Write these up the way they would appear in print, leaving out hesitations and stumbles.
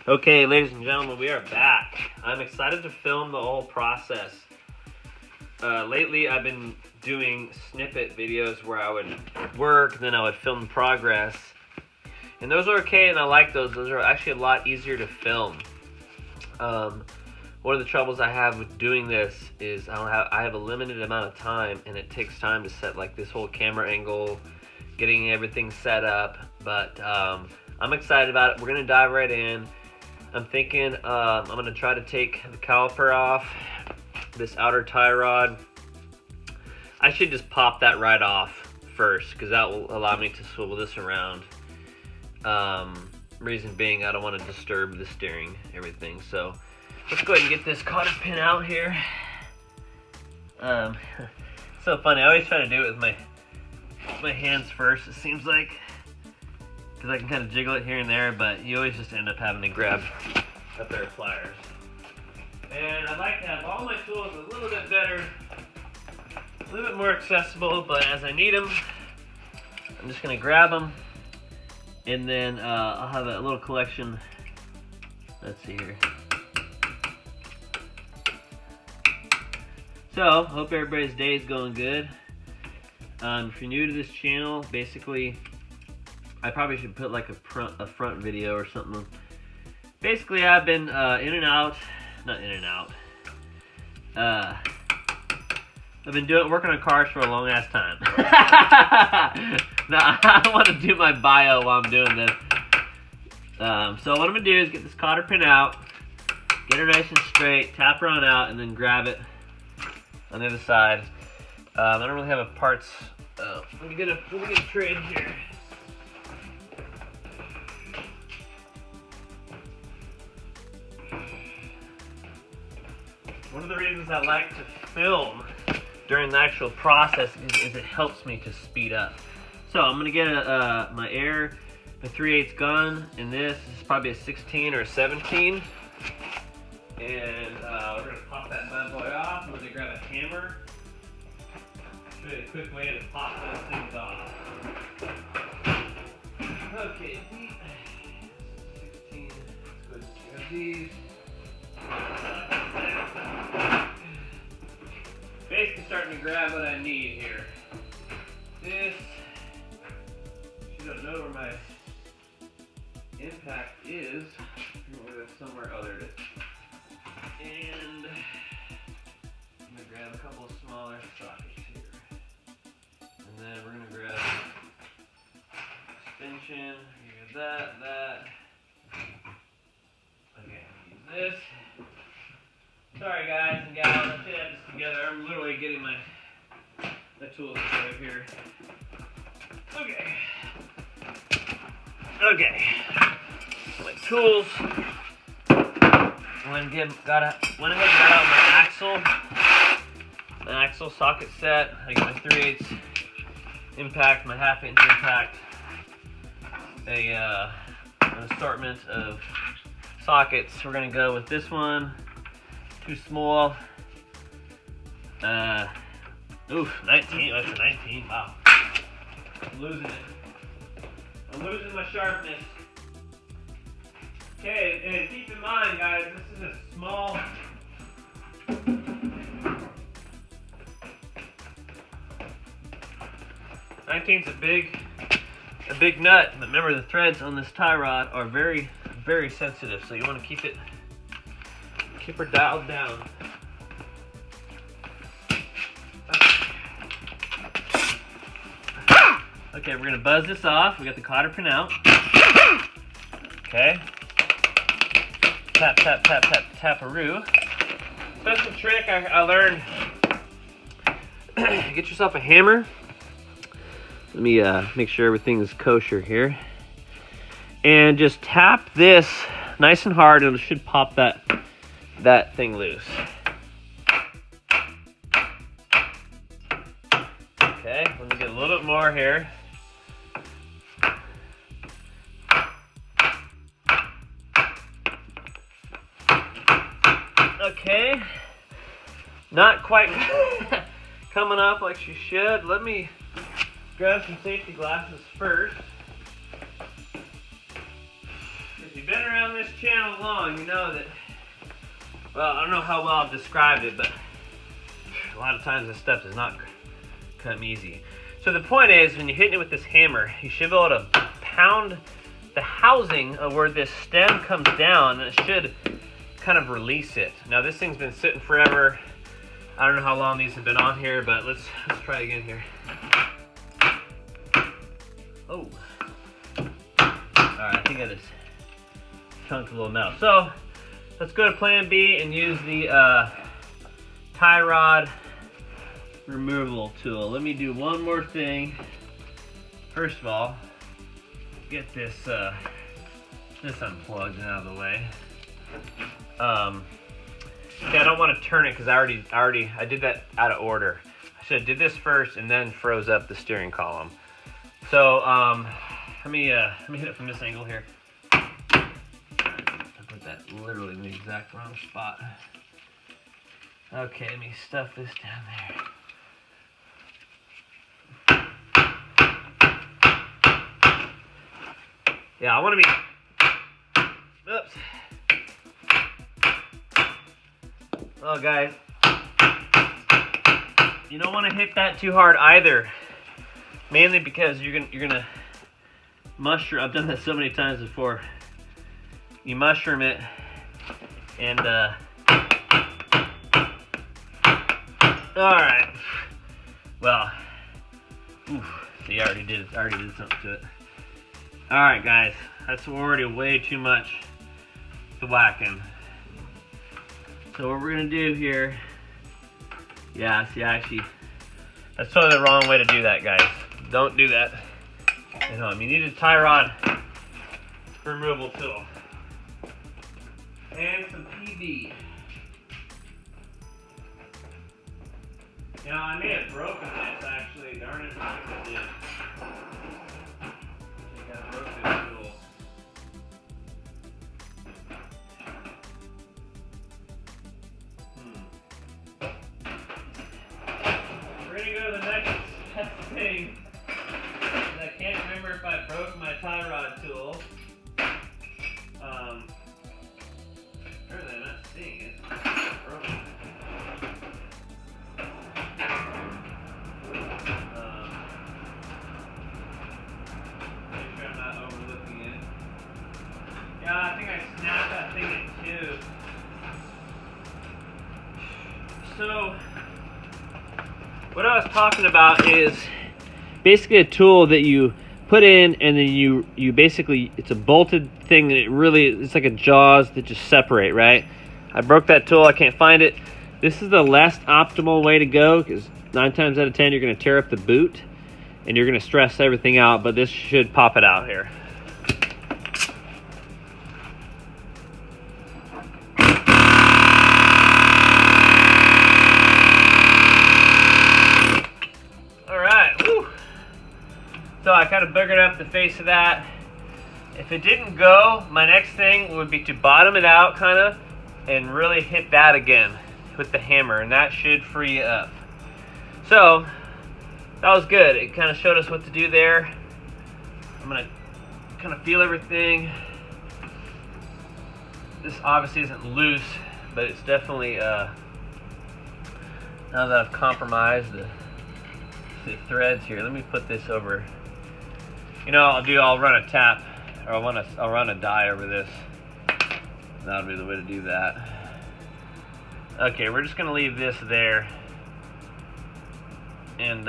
Okay, ladies and gentlemen, we are back. I'm excited to film the whole process. Lately, I've been doing snippet videos where I would work, then I would film the progress. And those are okay, and I like those. Those are actually a lot easier to film. One of the troubles I have with doing this is I have a limited amount of time, and it takes time to set like this whole camera angle, getting everything set up. But I'm excited about it. We're gonna dive right in. I'm thinking I'm going to try to take the caliper off, this outer tie rod. I should just pop that right off first because that will allow me to swivel this around. Reason being, I don't want to disturb the steering, everything. So let's go ahead and get this cotter pin out here. So funny, I always try to do it with my hands first, it seems like. Because I can kind of jiggle it here and there, but you always just end up having to grab a pair of pliers. And I'd like to have all my tools a little bit better, a little bit more accessible, but as I need them, I'm just going to grab them, and then I'll have a little collection. Let's see here. So, hope everybody's day is going good. If you're new to this channel, basically, I probably should put like a front video or something. Basically, I've been not in and out. I've been working on cars for a long ass time. Now, I don't want to do my bio while I'm doing this. So what I'm gonna do is get this cotter pin out, get her nice and straight, tap her on out, and then grab it on the other side. I don't really have a parts. Let me get a tray in here. One of the reasons I like to film during the actual process is it helps me to speed up. So I'm going to get my air, a 3/8 gun, and this is probably a 16 or a 17. And we're going to pop that bad boy off. We're going to grab a hammer. Show you a quick way to pop those things off. Okay, 16. Let's go ahead and grab these. Basically starting to grab what I need here. This, you don't know where my impact is. It's somewhere other. And I'm gonna grab a couple of smaller sockets here. And then we're gonna grab extension. Use that. Okay, use this. Sorry guys and gals, I should have this together. I'm literally getting my tools right here. Okay. My tools. Went ahead and got out my axle socket set. I got my 3/8 impact, my 1/2 inch impact, an assortment of sockets. We're gonna go with this one. Too small. 19. That's a 19. Wow. I'm losing it. I'm losing my sharpness. Okay, and keep in mind, guys, this is a small. 19's a big nut, but remember the threads on this tie rod are very, very sensitive, so you want to keep her dialed down. Okay, we're gonna buzz this off. We got the cotter pin out. Okay. Tap, tap, tap, tap, tap-a-roo. Special trick I learned. Get yourself a hammer. Let me make sure everything is kosher here. And just tap this nice and hard, and it should pop that thing loose. Okay, let me get a little bit more here. Okay, not quite coming up like she should. Let me grab some safety glasses first. If you've been around this channel long, you know that, well, I don't know how well I've described it, but a lot of times this stuff does not come easy. So the point is, when you're hitting it with this hammer, you should be able to pound the housing of where this stem comes down, and it should kind of release it. Now this thing's been sitting forever. I don't know how long these have been on here, but let's try again here. Oh. Alright, I think I just chunked a little metal. So let's go to plan B and use the tie rod removal tool. Let me do one more thing. First of all, get this unplugged and out of the way. Yeah, I don't want to turn it because I did that out of order. I should have did this first and then froze up the steering column. So let me hit it from this angle here. I put that literally in the exact wrong spot. Okay, let me stuff this down there. Yeah, I want to be. Oops. Well, guys, you don't want to hit that too hard either. Mainly because you're gonna mushroom. I've done that so many times before. You mushroom it, and all right. Well, see, I already did something to it. All right, guys, that's already way too much to whacking. So what we're gonna do here, yeah, see, actually, that's totally the wrong way to do that, guys. Don't do that at home. You need a tie rod removal tool and some PV. Now I may have broken this actually. Darn it, I did. I think I broke this tool. We're gonna go to the next thing. I can't remember if I broke my tie rod tool. Apparently I'm not seeing it. It's broken. Make sure I'm not overlooking it. Yeah, I think I snapped that thing in two. So, what I was talking about is basically a tool that you put in, and then you basically, it's a bolted thing, and it's like a jaws that just separate, right? I broke that tool, I can't find it. This is the less optimal way to go, because 9 times out of 10 you're going to tear up the boot and you're going to stress everything out, but this should pop it out here. So I kind of boogered up the face of that. If it didn't go, my next thing would be to bottom it out kind of and really hit that again with the hammer, and that should free it up. So that was good. It kind of showed us what to do there. I'm gonna kind of feel everything. This obviously isn't loose, but it's definitely now that I've compromised the threads here. Let me put this over. You know, I'll run a tap, or I'll run a die over this. That'll be the way to do that. Okay, we're just gonna leave this there, and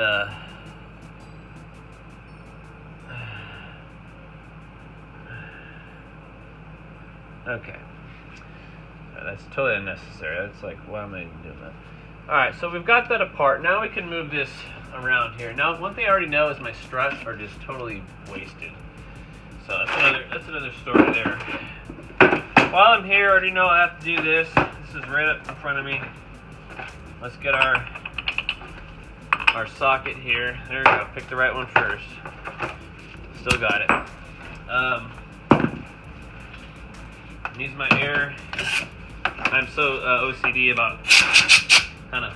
okay, that's totally unnecessary. That's like, why am I even doing that? All right, so we've got that apart. Now we can move this around here. Now, one thing I already know is my struts are just totally wasted. So that's another story there. While I'm here, I already know I have to do this. This is right up in front of me. Let's get our socket here. There we go. Pick the right one first. Still got it. Use my air. I'm so OCD about kind of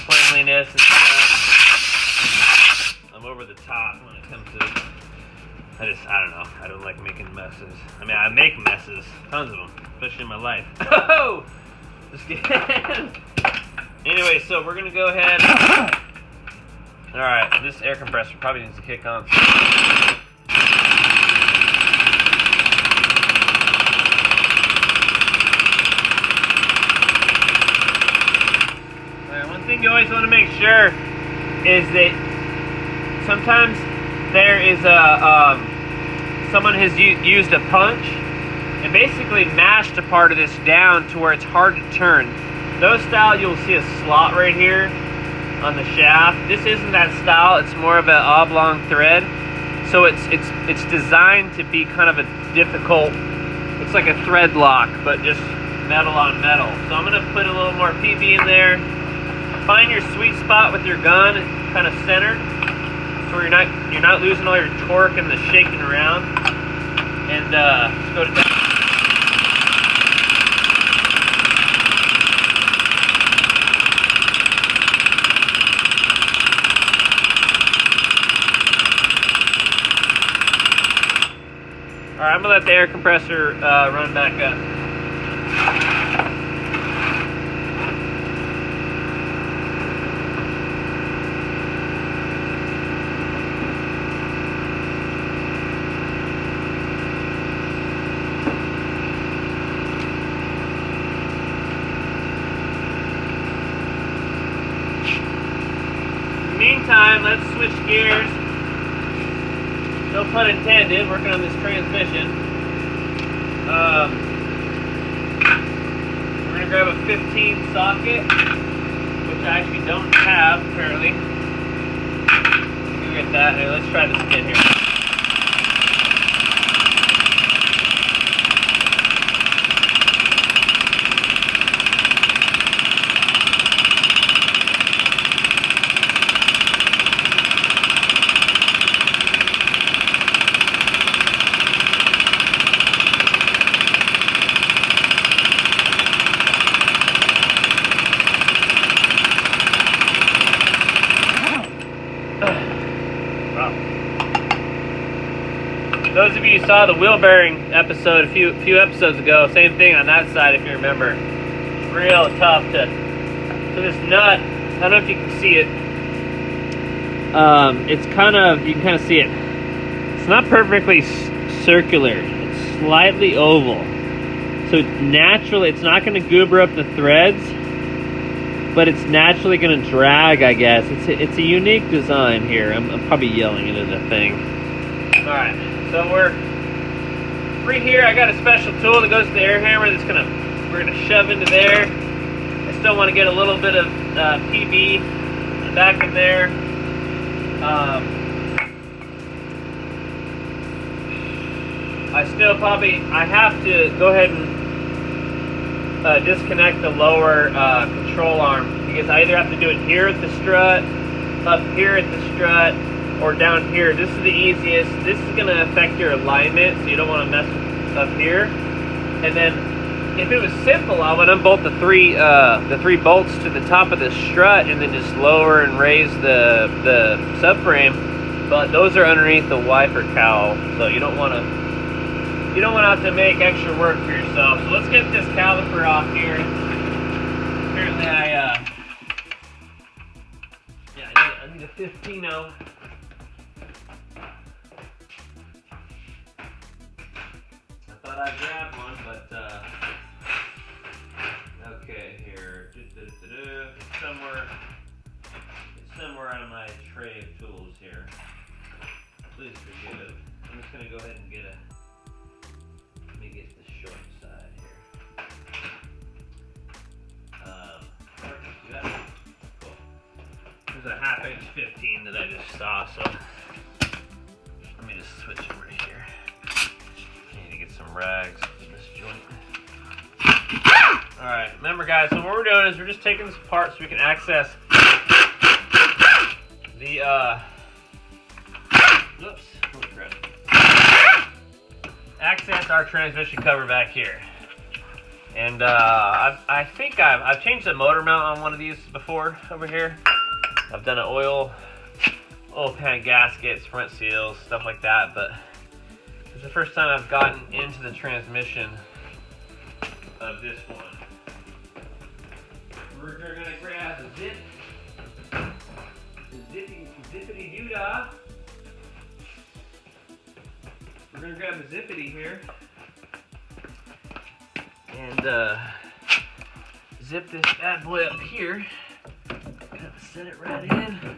cleanliness and stuff. I'm over the top when it comes to I don't know. I don't like making messes. I mean, I make messes, tons of them, especially in my life. Oh, just kidding. Anyway, so we're gonna go ahead. All right, this air compressor probably needs to kick on. One thing you always want to make sure is that sometimes there is someone has used a punch and basically mashed a part of this down to where it's hard to turn. Those style, you'll see a slot right here on the shaft. This isn't that style. It's more of an oblong thread, so it's designed to be kind of a difficult. It's like a thread lock, but just metal on metal. So I'm gonna put a little more PB in there. Find your sweet spot with your gun, kind of centered, so you're not losing all your torque and the shaking around. And just go to town. All right, I'm gonna let the air compressor run back up. Meantime, let's switch gears. No pun intended, working on this transmission. We're going to grab a 15 socket, which I actually don't have, apparently. Go get that. Here, let's try this again here. Those of you who saw the wheel bearing episode a few episodes ago, same thing on that side if you remember. It's real tough to this nut. I don't know if you can see it. It's kind of, you can kind of see it. It's not perfectly circular. It's slightly oval. So naturally, it's not going to goober up the threads, but it's naturally going to drag, I guess. It's a unique design here. I'm probably yelling into the thing. All right. So we're free here. I got a special tool that goes to the air hammer that's we're gonna shove into there. I still want to get a little bit of PB back in there. I have to go ahead and disconnect the lower control arm, because I either have to do it here at the strut, up here at the strut, or down here. This is the easiest. This is going to affect your alignment, so you don't want to mess up here. And then, if it was simple, I would unbolt the three bolts to the top of the strut, and then just lower and raise the subframe. But those are underneath the wiper cowl, so you don't want to have to make extra work for yourself. So let's get this caliper off here. Apparently, I need a 15-0. I grabbed one, but okay, here. It's somewhere on my tray of tools here. Please forgive. I'm just gonna go ahead and let me get the short side here. Perfect. Cool. There's a 1/2" 15 that I just saw, so let me just switch over here. Some rags in this joint. Alright, remember guys, so what we're doing is we're just taking this apart so we can access the access our transmission cover back here. And I think I've changed the motor mount on one of these before over here. I've done an oil pan gaskets, front seals, stuff like that, but This is the first time I've gotten into the transmission of this one. We're gonna grab the zippity doodah. We're gonna grab the zippity here and zip this bad boy up here. Kind of set it right in.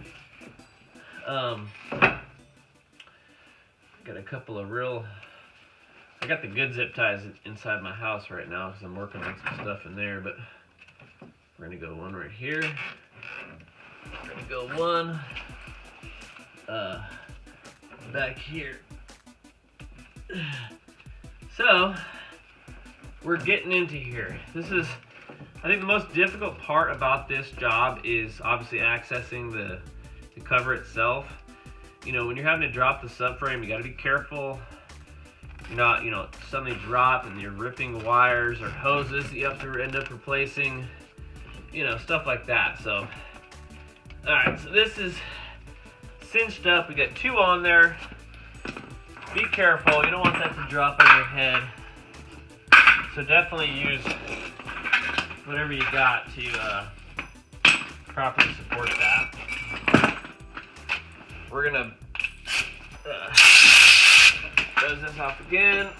Got a couple of I got the good zip ties inside my house right now because I'm working on some stuff in there, but we're gonna go one right here. We're gonna go one back here. So we're getting into here. I think the most difficult part about this job is obviously accessing the cover itself. You know, when you're having to drop the subframe, you got to be careful. You're not, suddenly drop and you're ripping wires or hoses that you have to end up replacing. Stuff like that. So, all right. So this is cinched up. We got 2 on there. Be careful. You don't want that to drop on your head. So definitely use whatever you got to properly support that. We're gonna close this off again.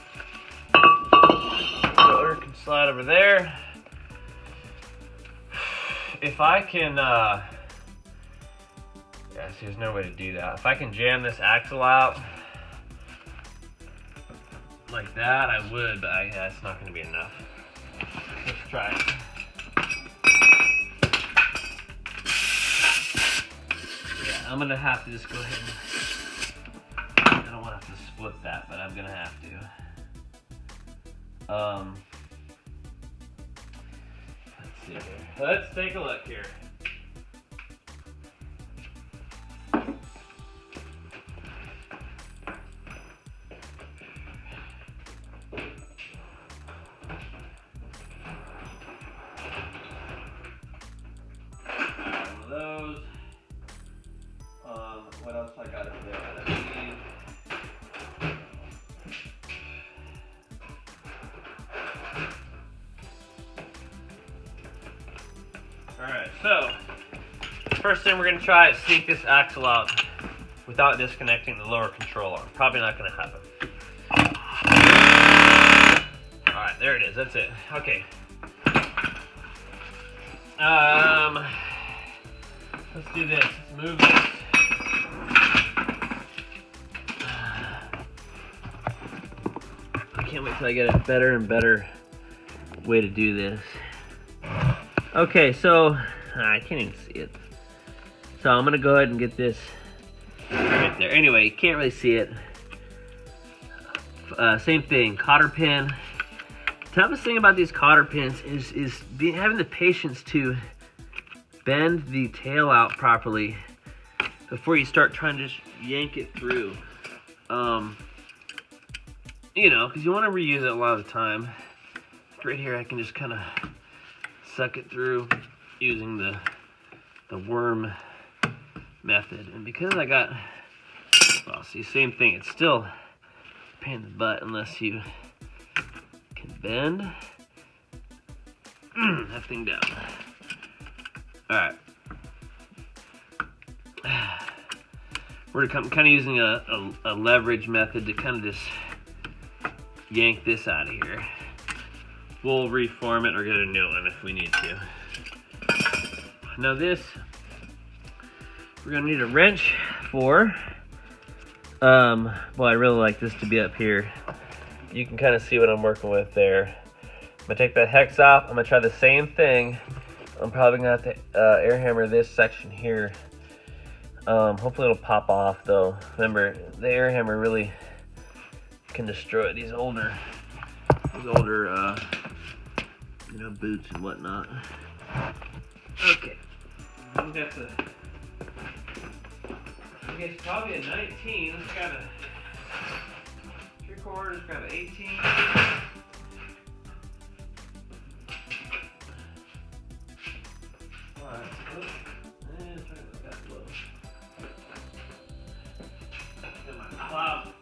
Motor can slide over there. If I can, see, there's no way to do that. If I can jam this axle out like that, I would, but that's not going to be enough. Let's try it. Yeah, I'm going to have to just go ahead and, I don't want to have to split that, but I'm going to have to. Let's see here. Let's take a look here. Those. What else I got in there? Alright, so first thing we're going to try is sneak this axle out without disconnecting the lower control arm. Probably not going to happen. Alright, there it is. That's it. Okay. Let's do this. Let's move this. I can't wait till I get a better and better way to do this. Okay, so I can't even see it. So I'm gonna go ahead and get this right there. Anyway, you can't really see it. Same thing, cotter pin. The toughest thing about these cotter pins is having the patience to bend the tail out properly before you start trying to just yank it through. Because you want to reuse it a lot of the time. Right here, I can just kind of suck it through using the worm method. And because I got, well, see, same thing. It's still a pain in the butt unless you can bend that thing down. All right. We're kind of using a leverage method to kind of just yank this out of here. We'll reform it or get a new one if we need to. Now this, we're gonna need a wrench for. Well, I really like this to be up here. You can kind of see what I'm working with there. I'm gonna take that hex off. I'm gonna try the same thing. I'm probably gonna have to air hammer this section here. Hopefully it'll pop off though. Remember, the air hammer really can destroy these older boots and whatnot. Okay, it's probably a 19. Let's grab a 3/4. Grab an 18.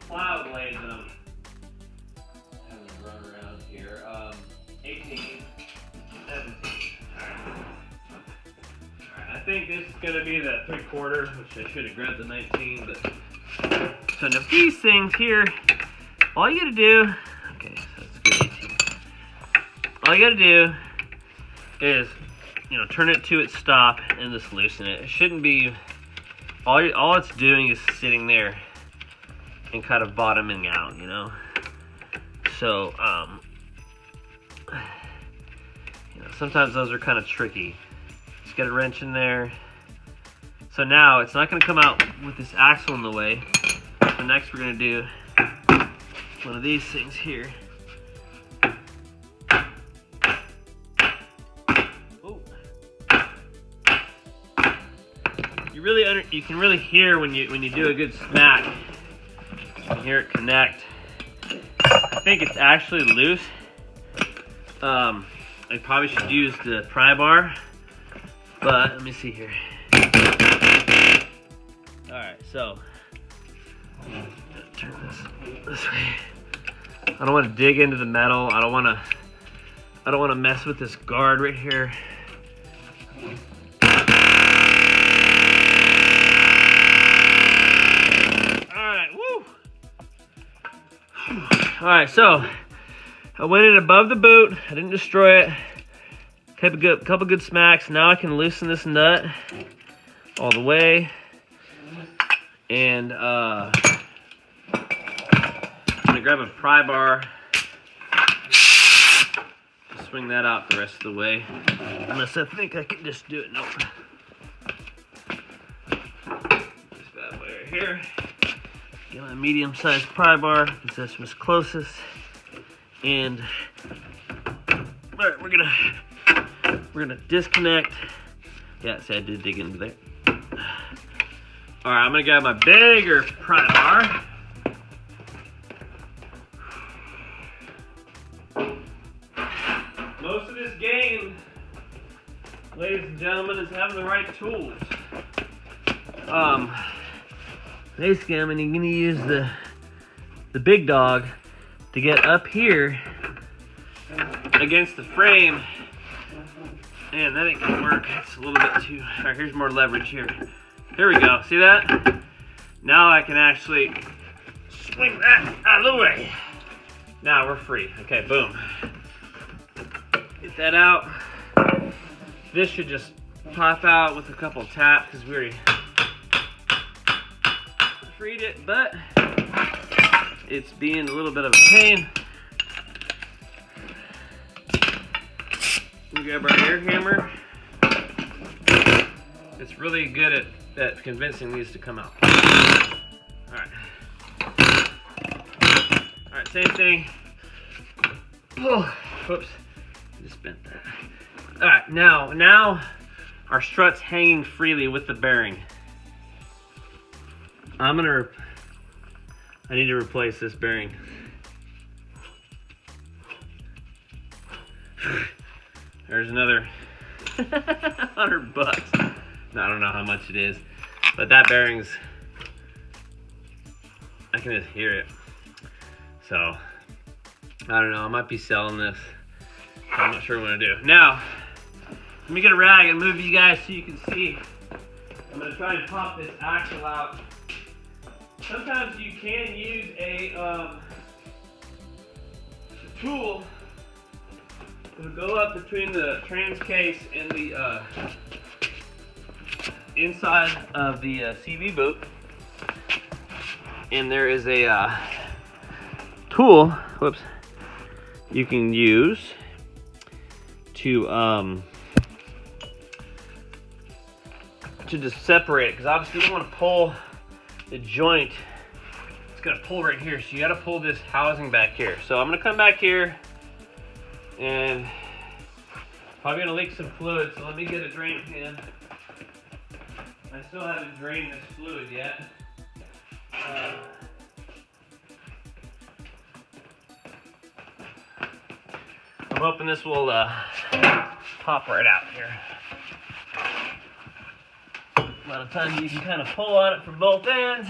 Plow blades on them. think this is going to be the 3/4, which I should have grabbed the 19, but... So now these things here, all you got to do... Okay, so that's good 18. All you got to do is, you know, turn it to its stop and just loosen it. It shouldn't be... All it's doing is sitting there and kind of bottoming out, you know? So, you know, sometimes those are kind of tricky. Just get a wrench in there. So now it's not going to come out with this axle in the way. So next we're going to do one of these things here. Ooh. You can really hear when you do a good smack. You can hear it connect. I think it's actually loose. I probably should use the pry bar, but let me see here. All right, so turn this way. I don't want to dig into the metal. I don't want to mess with this guard right here. All right, woo. All right, so I went in above the boot. I didn't destroy it. Couple good smacks. Now I can loosen this nut all the way. And I'm gonna grab a pry bar. Swing that out the rest of the way. Unless I think I can just do it. Nope. This bad boy right here. Get my medium-sized pry bar because this was closest. And all right, we're gonna disconnect. Yeah, see, I did dig into there. All right, I'm gonna grab my bigger pry bar. Most of this game, ladies and gentlemen, is having the right tools. Basically, I'm gonna use the big dog to get up here against the frame, and that ain't gonna work. It's a little bit too. All right, here's more leverage here. Here we go. See that? Now I can actually swing that out of the way. Now we're free. Okay, boom. Get that out. This should just pop out with a couple taps because we already freed it, but it's being a little bit of a pain. We grab our air hammer. It's really good at convincing these to come out. Alright. Alright, same thing. Oh, whoops. Just bent that. Alright, now our strut's hanging freely with the bearing. I need to replace this bearing. There's another $100. I don't know how much it is, but that bearing's, I can just hear it. So, I don't know, I might be selling this. I'm not sure what I'm gonna do. Now, let me get a rag and move you guys so you can see. I'm gonna try and pop this axle out. Sometimes you can use a tool to go up between the trans case and the inside of the CV boot, and there is a tool, whoops, you can use to just separate it, because obviously you don't want to pull the joint. It's gonna pull right here, so you got to pull this housing back here. So I'm gonna come back here, and probably gonna leak some fluid. So let me get a drain pan. I still haven't drained this fluid yet. I'm hoping this will pop right out here. A lot of times you can kind of pull on it from both ends,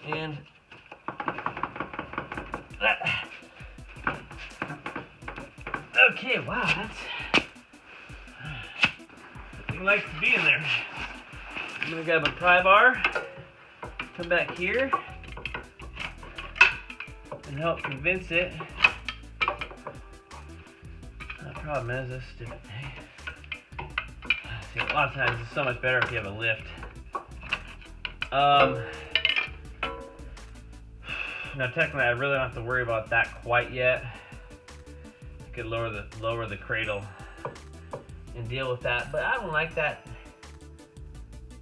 and that. Okay, wow, that's. He likes to be in there. I'm gonna grab a pry bar, come back here, and help convince it. The problem is this stupid thing. See, a lot of times it's so much better if you have a lift. Now technically I really don't have to worry about that quite yet. I could lower the cradle and deal with that, but I don't like that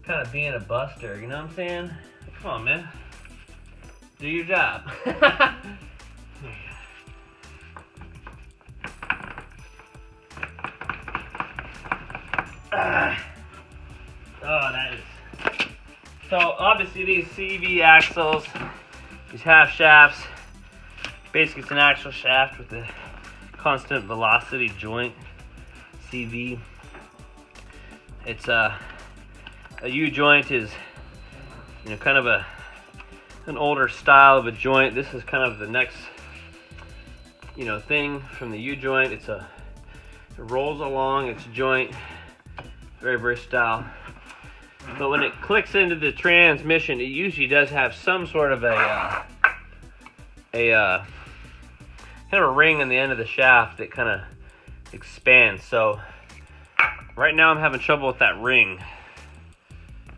kind of being a buster, you know what I'm saying? Come on, man. Do your job. Oh, that is. So obviously these CV axles, these half shafts, basically it's an actual shaft with a constant velocity joint, CV. It's a U-joint is, you know, kind of an older style of a joint. This is kind of the next, you know, thing from the U-joint. It rolls along its joint, very versatile. But when it clicks into the transmission, it usually does have some sort of a kind of a ring on the end of the shaft that kind of expands. So right now I'm having trouble with that ring.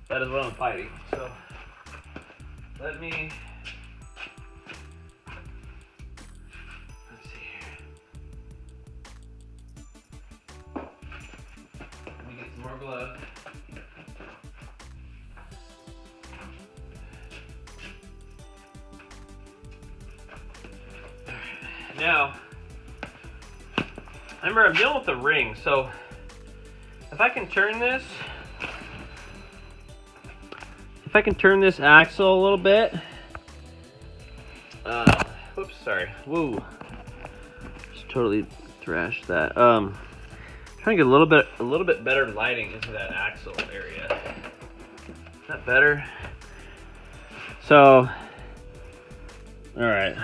That is what I'm fighting. So let's see here. Let me get some more gloves. Now, remember I'm dealing with the ring, so if I can turn this axle a little bit, whoops, sorry, woo, just totally thrashed that. Trying to get a little bit better lighting into that axle area. Is that better? So, all right.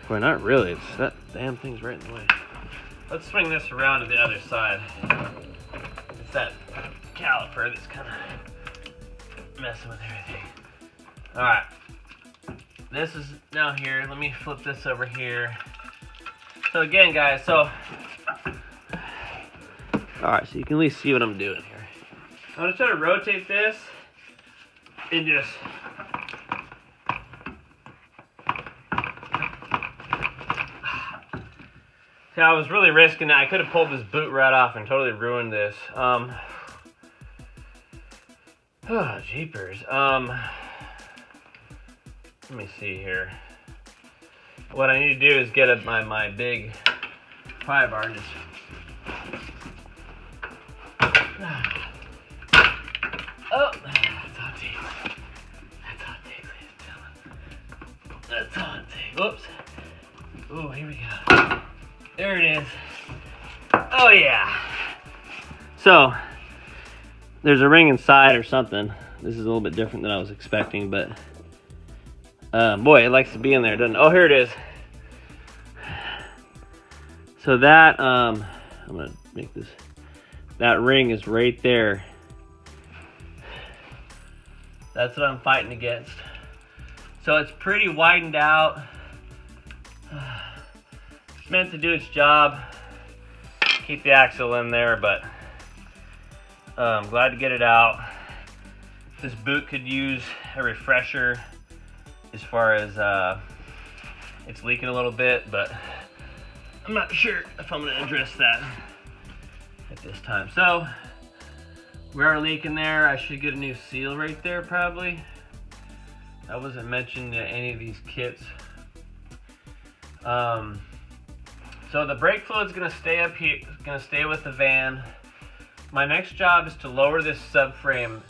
Boy, not really. It's that damn thing's right in the way. Let's swing this around to the other side. It's that caliper that's kind of messing with everything. All right. This is now here. Let me flip this over here. So again, guys, all right, so you can at least see what I'm doing here. I'm gonna try to rotate this and just see, I was really risking that. I could have pulled this boot right off and totally ruined this. Oh, jeepers. Let me see here. What I need to do is get my big pry bar and just. Oh, that's all it takes. That's all it takes, ladies and gentlemen. That's all it takes. Whoops. Ooh, here we go. There it is. Oh yeah. So there's a ring inside or something. This is a little bit different than I was expecting, but boy, it likes to be in there, doesn't it? Oh, here it is. So that I'm gonna make this. That ring is right there. That's what I'm fighting against. So it's pretty widened out. It's meant to do its job, keep the axle in there, but I'm glad to get it out. This boot could use a refresher as far as it's leaking a little bit, but I'm not sure if I'm going to address that at this time. So we are leaking there. I should get a new seal right there probably. That wasn't mentioned in any of these kits. So the brake fluid's gonna stay up here, gonna stay with the van. My next job is to lower this subframe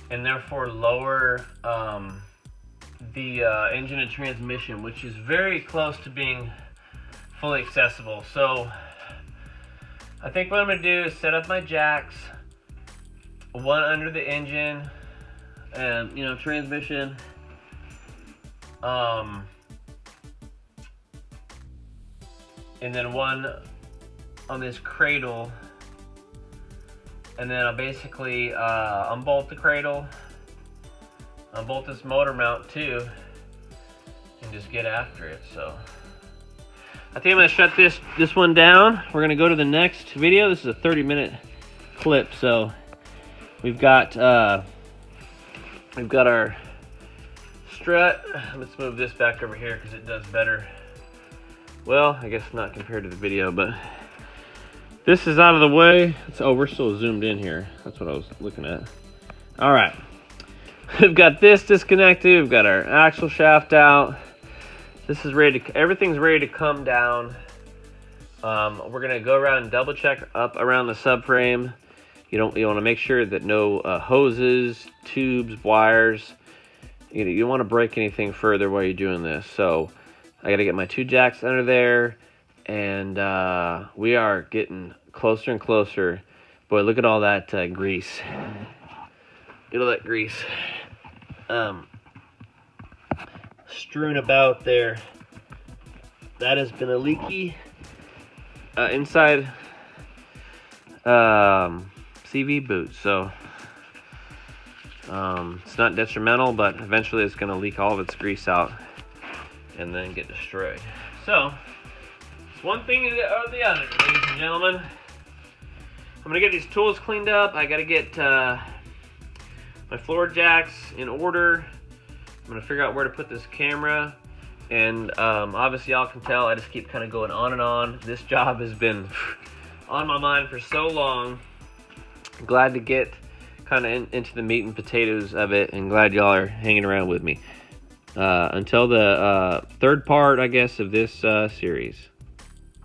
and therefore lower the engine and transmission, which is very close to being fully accessible. So I think what I'm gonna do is set up my jacks, one under the engine and, you know, transmission. And then one on this cradle And then I'll basically unbolt the cradle, unbolt this motor mount too, and just get after it. So I think I'm gonna shut this one down. We're gonna go to the next video. This is a 30-minute clip, so we've got our strut. Let's move this back over here because it does better. Well, I guess not compared to the video, but this is out of the way. Oh, we're still zoomed in here. That's what I was looking at. All right, we've got this disconnected. We've got our axle shaft out. This is ready to, everything's ready to come down. We're gonna go around and double check up around the subframe. You want to make sure that no hoses, tubes, wires. You don't want to break anything further while you're doing this. So I got to get my 2 jacks under there, and we are getting closer and closer. Boy, look at all that grease. Look at all that grease strewn about there. That has been a leaky inside CV boot. So it's not detrimental, but eventually it's going to leak all of its grease out and then get destroyed. So it's one thing or the other, ladies and gentlemen. I'm going to get these tools cleaned up. I got to get my floor jacks in order. I'm going to figure out where to put this camera. And obviously y'all can tell I just keep kind of going on and on. This job has been on my mind for so long. I'm glad to get kind of into the meat and potatoes of it, and glad y'all are hanging around with me until the third part, I guess, of this series.